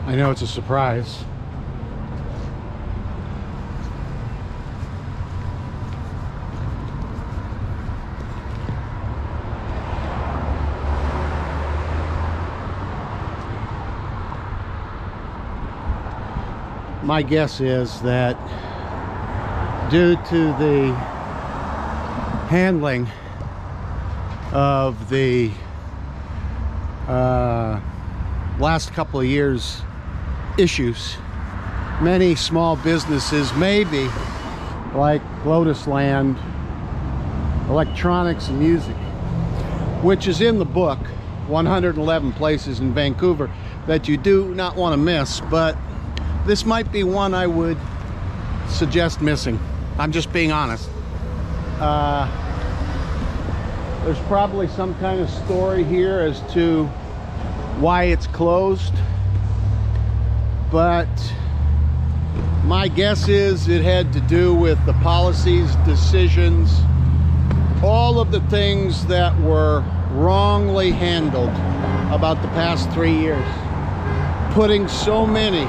I know it's a surprise. My guess is that due to the handling of the last couple of years issues, many small businesses, maybe like Lotus Land Electronics and Music, which is in the book, 111 places in Vancouver that you do not want to miss, but this might be one I would suggest missing. I'm just being honest. There's probably some kind of story here as to why it's closed, but my guess is it had to do with the policies, decisions, all of the things that were wrongly handled about the past 3 years, putting so many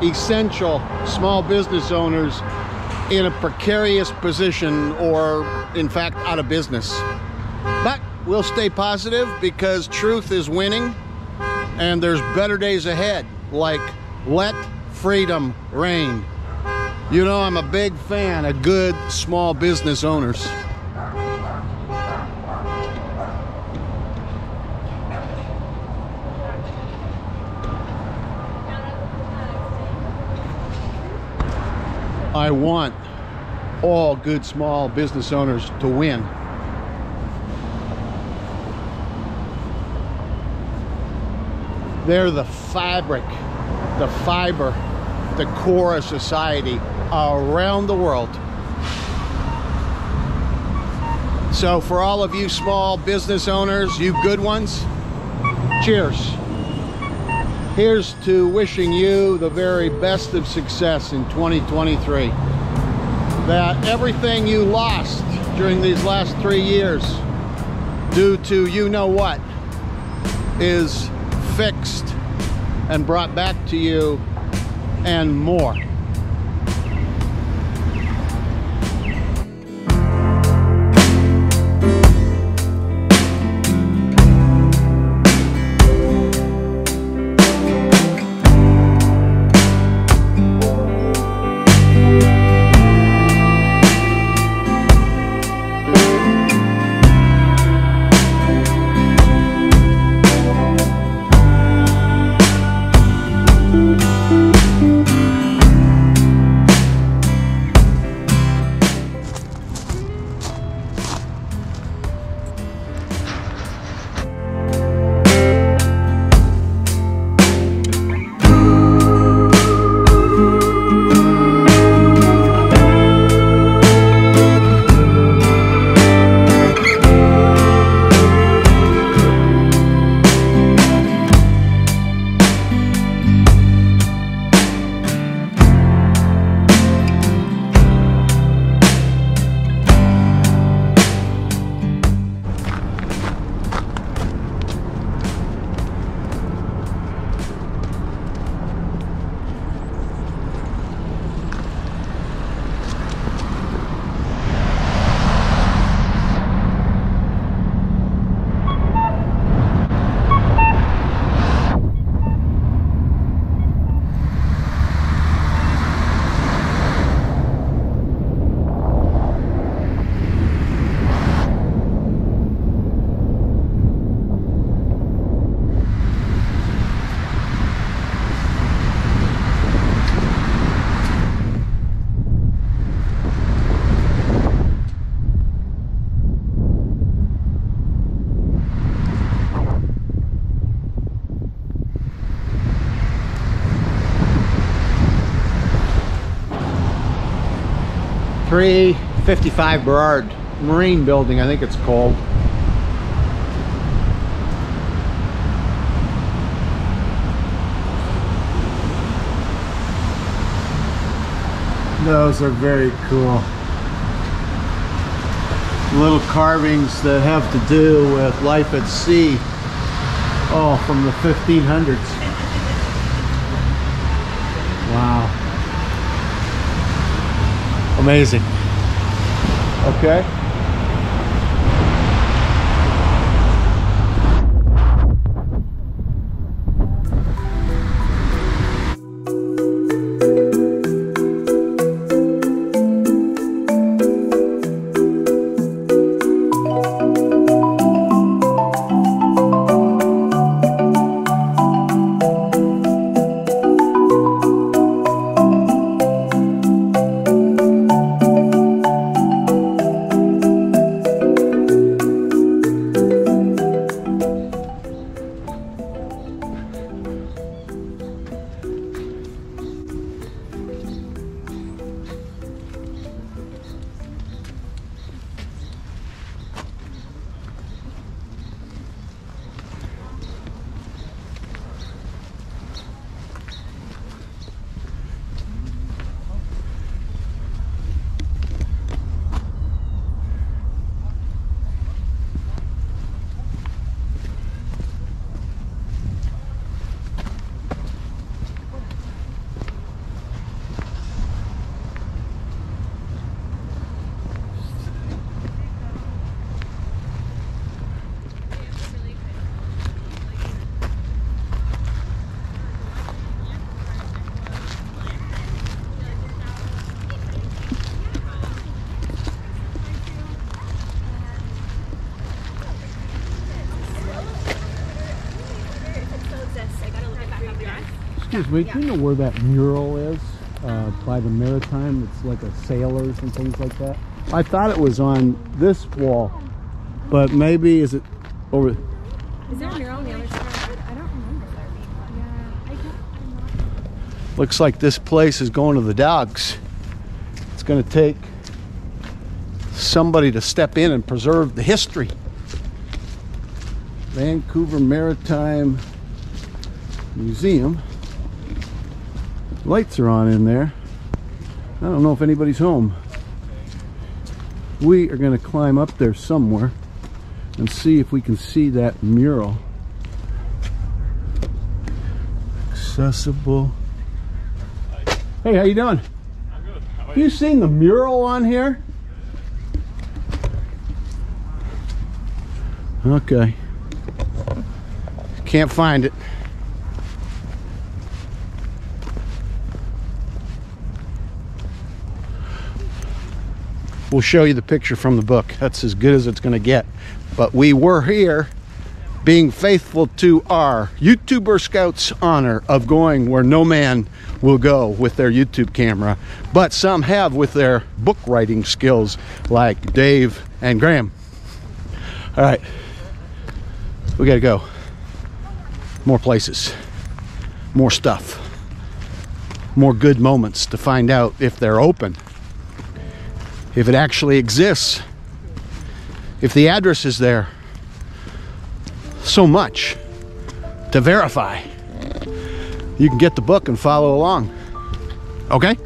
essential small business owners in a precarious position, or in fact out of business. But we'll stay positive because truth is winning and there's better days ahead, like let freedom reign. You know, I'm a big fan of good small business owners. I want all good small business owners to win. They're the fabric, the fiber, the core of society around the world. So for all of you small business owners, you good ones, cheers. Here's to wishing you the very best of success in 2023. That everything you lost during these last 3 years due to you know what is fixed and brought back to you and more. .355 Burrard Marine Building, I think it's called. Those are very cool. Little carvings that have to do with life at sea. Oh, from the 1500s. Amazing. Okay. Excuse me, do you know where that mural is by the Maritime? It's like a sailors and things like that. I thought it was on this wall, but maybe is it over? Is there a mural on the other side? I don't remember there being one. Yeah, Looks like this place is going to the dogs. It's going to take somebody to step in and preserve the history. Vancouver Maritime Museum. Lights are on in there. I don't know if anybody's home. We are going to climb up there somewhere and see if we can see that mural. Accessible. Hey, how you doing? I'm good. How are Have you seen the mural on here? Okay. Can't find it. We'll show you the picture from the book. That's as good as it's going to get. But we were here being faithful to our YouTuber Scouts honor of going where no man will go with their YouTube camera. But some have with their book writing skills like Dave and Graham. All right. We got to go. More places. More stuff. More good moments to find out if they're open. If it actually exists, if the address is there. So much to verify. You can get the book and follow along. Okay?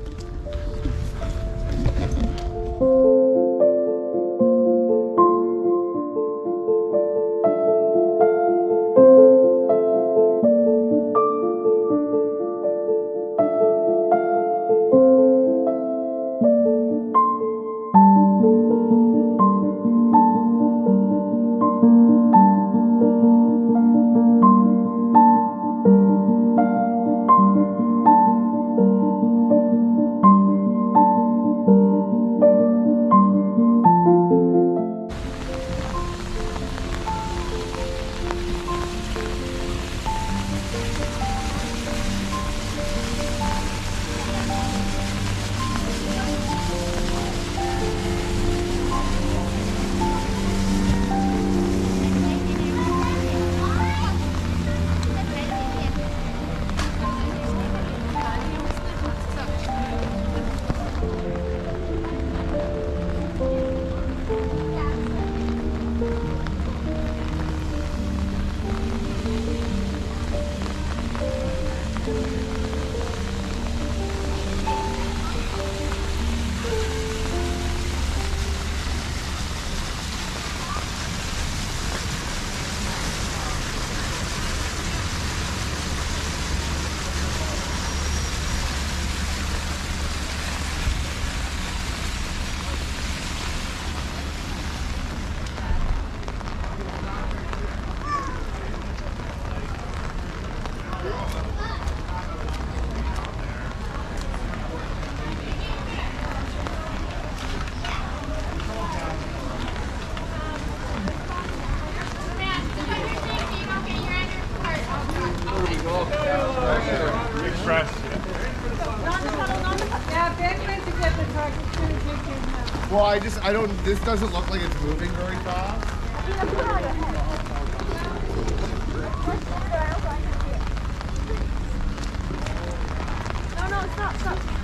fresh. Yeah, Ben went to get the truck. It's going to take him now. Well, I don't, this doesn't look like it's moving very fast. No, it's not. Stop.